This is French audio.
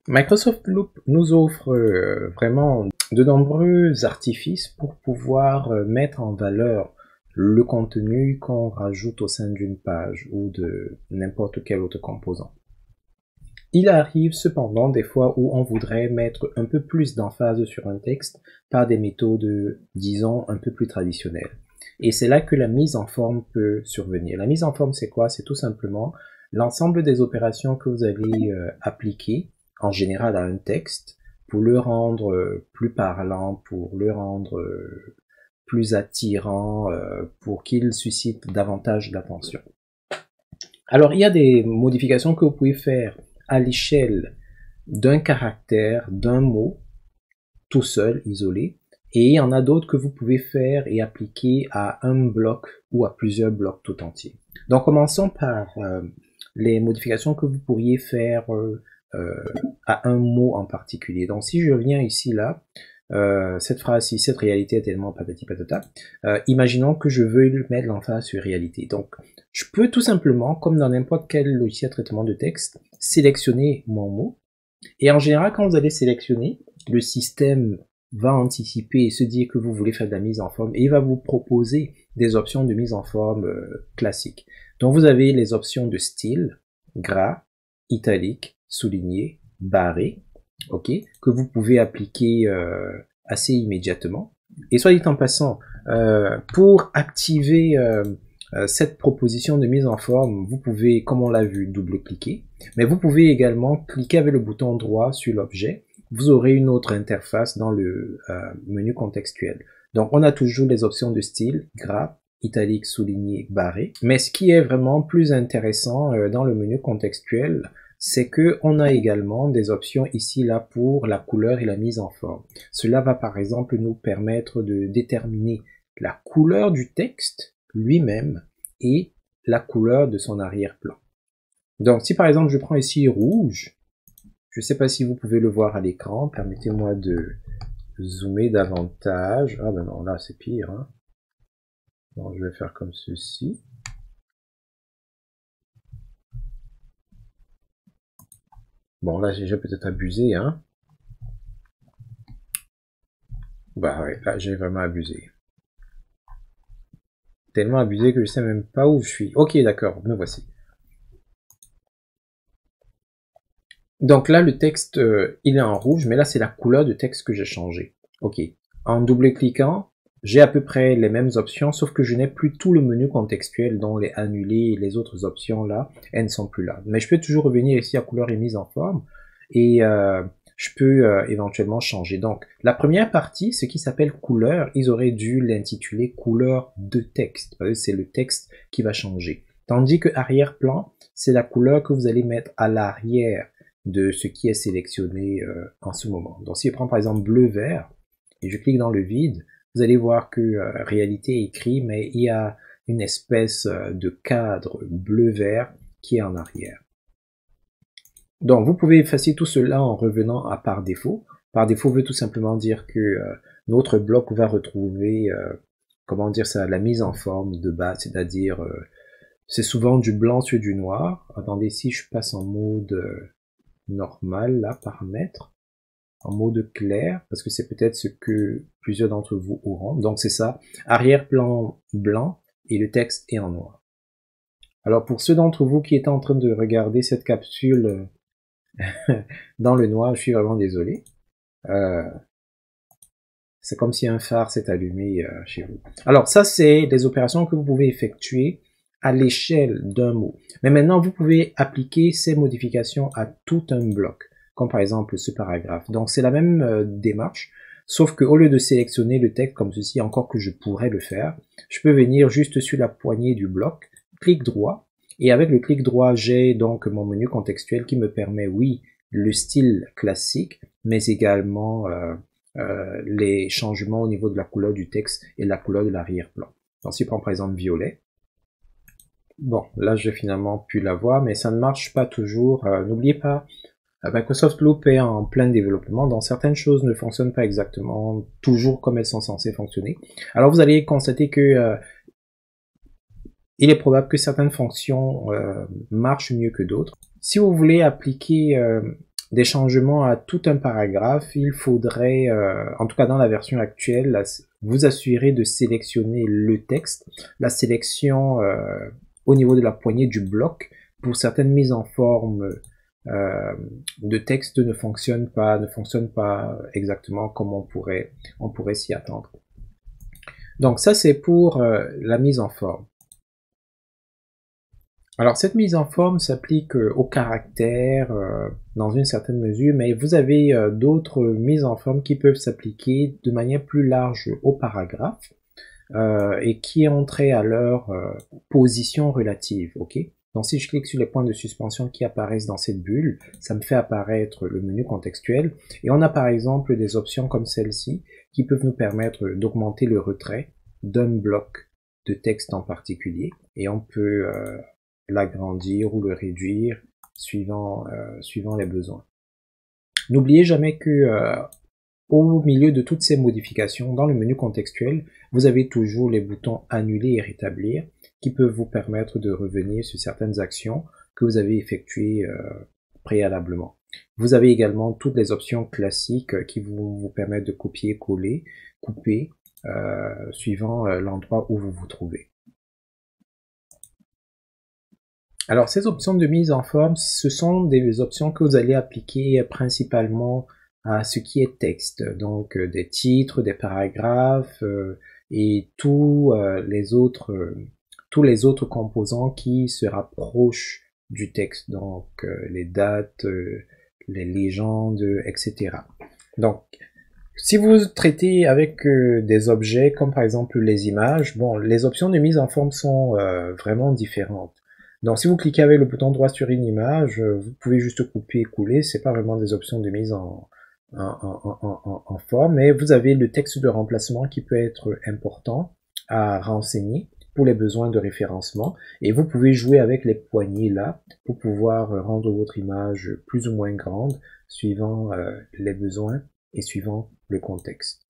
Microsoft Loop nous offre vraiment de nombreux artifices pour pouvoir mettre en valeur le contenu qu'on rajoute au sein d'une page ou de n'importe quel autre composant. Il arrive cependant des fois où on voudrait mettre un peu plus d'emphase sur un texte par des méthodes, disons, un peu plus traditionnelles. Et c'est là que la mise en forme peut survenir. La mise en forme, c'est quoi? C'est tout simplement l'ensemble des opérations que vous allez appliquer en général à un texte pour le rendre plus parlant, pour le rendre plus attirant, pour qu'il suscite davantage d'attention. Alors, il y a des modifications que vous pouvez faire à l'échelle d'un caractère, d'un mot, tout seul, isolé, et il y en a d'autres que vous pouvez faire et appliquer à un bloc ou à plusieurs blocs tout entiers. Donc, commençons par les modifications que vous pourriez faire à un mot en particulier. Donc, si je viens ici, là, cette phrase-ci, cette réalité est tellement patati patata, imaginons que je veux mettre l'emphase sur réalité. Donc, je peux tout simplement, comme dans n'importe quel logiciel de traitement de texte, sélectionner mon mot. Et en général, quand vous allez sélectionner, le système va anticiper et se dire que vous voulez faire de la mise en forme et il va vous proposer des options de mise en forme classiques. Donc, vous avez les options de style, gras, italique, souligné, barré, ok, que vous pouvez appliquer assez immédiatement. Et soit dit en passant, pour activer cette proposition de mise en forme, vous pouvez, comme on l'a vu, double-cliquer, mais vous pouvez également cliquer avec le bouton droit sur l'objet. Vous aurez une autre interface dans le menu contextuel. Donc, on a toujours les options de style, gras, italique, souligné, barré. Mais ce qui est vraiment plus intéressant dans le menu contextuel, c'est que on a également des options ici là pour la couleur et la mise en forme. Cela va par exemple nous permettre de déterminer la couleur du texte lui-même et la couleur de son arrière-plan. Donc si par exemple je prends ici rouge, je ne sais pas si vous pouvez le voir à l'écran, permettez-moi de zoomer davantage. Ah ben non, là c'est pire. Hein. Donc je vais faire comme ceci. Bon là j'ai peut-être abusé, hein. Bah ouais, là j'ai vraiment abusé. Tellement abusé que je sais même pas où je suis. Ok, d'accord, me voici. Donc là, le texte, il est en rouge, mais là, c'est la couleur de texte que j'ai changé. Ok. En double-cliquant, j'ai à peu près les mêmes options, sauf que je n'ai plus tout le menu contextuel, dont les annulés et les autres options là, elles ne sont plus là. Mais je peux toujours revenir ici à couleur et mise en forme, et je peux éventuellement changer. Donc, la première partie, ce qui s'appelle couleur, ils auraient dû l'intituler couleur de texte, parce que c'est le texte qui va changer. Tandis que arrière-plan, c'est la couleur que vous allez mettre à l'arrière de ce qui est sélectionné en ce moment. Donc, si je prends par exemple bleu-vert, et je clique dans le vide, vous allez voir que réalité est écrit, mais il y a une espèce de cadre bleu-vert qui est en arrière. Donc, vous pouvez effacer tout cela en revenant à par défaut. Par défaut veut tout simplement dire que notre bloc va retrouver, comment dire ça, la mise en forme de base, c'est-à-dire, c'est souvent du blanc sur du noir. Attendez, si je passe en mode normal, là, paramètres, en mode clair, parce que c'est peut-être ce que plusieurs d'entre vous auront. Donc c'est ça, arrière-plan blanc et le texte est en noir. Alors pour ceux d'entre vous qui étaient en train de regarder cette capsule dans le noir, je suis vraiment désolé. C'est comme si un phare s'est allumé chez vous. Alors ça, c'est des opérations que vous pouvez effectuer à l'échelle d'un mot. Mais maintenant, vous pouvez appliquer ces modifications à tout un bloc, comme par exemple ce paragraphe. Donc c'est la même démarche, sauf qu'au lieu de sélectionner le texte comme ceci, encore que je pourrais le faire, je peux venir juste sur la poignée du bloc, clic droit, et avec le clic droit, j'ai donc mon menu contextuel qui me permet, oui, le style classique, mais également les changements au niveau de la couleur du texte et la couleur de l'arrière-plan. Donc si je prends par exemple violet, bon, là j'ai finalement pu l'avoir, mais ça ne marche pas toujours. N'oubliez pas, Microsoft Loop est en plein développement, donc certaines choses ne fonctionnent pas exactement toujours comme elles sont censées fonctionner. Alors vous allez constater que il est probable que certaines fonctions marchent mieux que d'autres. Si vous voulez appliquer des changements à tout un paragraphe, il faudrait, en tout cas dans la version actuelle, vous assurer de sélectionner le texte, la sélection au niveau de la poignée du bloc. Pour certaines mises en forme de texte ne fonctionne pas exactement comme on pourrait s'y attendre. Donc ça c'est pour la mise en forme. Alors cette mise en forme s'applique aux caractères dans une certaine mesure, mais vous avez d'autres mises en forme qui peuvent s'appliquer de manière plus large aux paragraphes et qui ont trait à leur position relative. Ok. Donc si je clique sur les points de suspension qui apparaissent dans cette bulle, ça me fait apparaître le menu contextuel et on a par exemple des options comme celle-ci qui peuvent nous permettre d'augmenter le retrait d'un bloc de texte en particulier et on peut l'agrandir ou le réduire suivant les besoins. N'oubliez jamais que au milieu de toutes ces modifications, dans le menu contextuel, vous avez toujours les boutons annuler et rétablir qui peuvent vous permettre de revenir sur certaines actions que vous avez effectuées préalablement. Vous avez également toutes les options classiques qui vous permettent de copier, coller, couper, suivant l'endroit où vous vous trouvez. Alors ces options de mise en forme, ce sont des options que vous allez appliquer principalement à ce qui est texte, donc des titres, des paragraphes et tous les autres composants qui se rapprochent du texte, donc les dates, les légendes, etc. Donc si vous traitez avec des objets comme par exemple les images, bon, les options de mise en forme sont vraiment différentes. Donc si vous cliquez avec le bouton droit sur une image, vous pouvez juste couper et couler, c'est pas vraiment des options de mise en forme, mais vous avez le texte de remplacement qui peut être important à renseigner pour les besoins de référencement, et vous pouvez jouer avec les poignées là pour pouvoir rendre votre image plus ou moins grande suivant les besoins et suivant le contexte.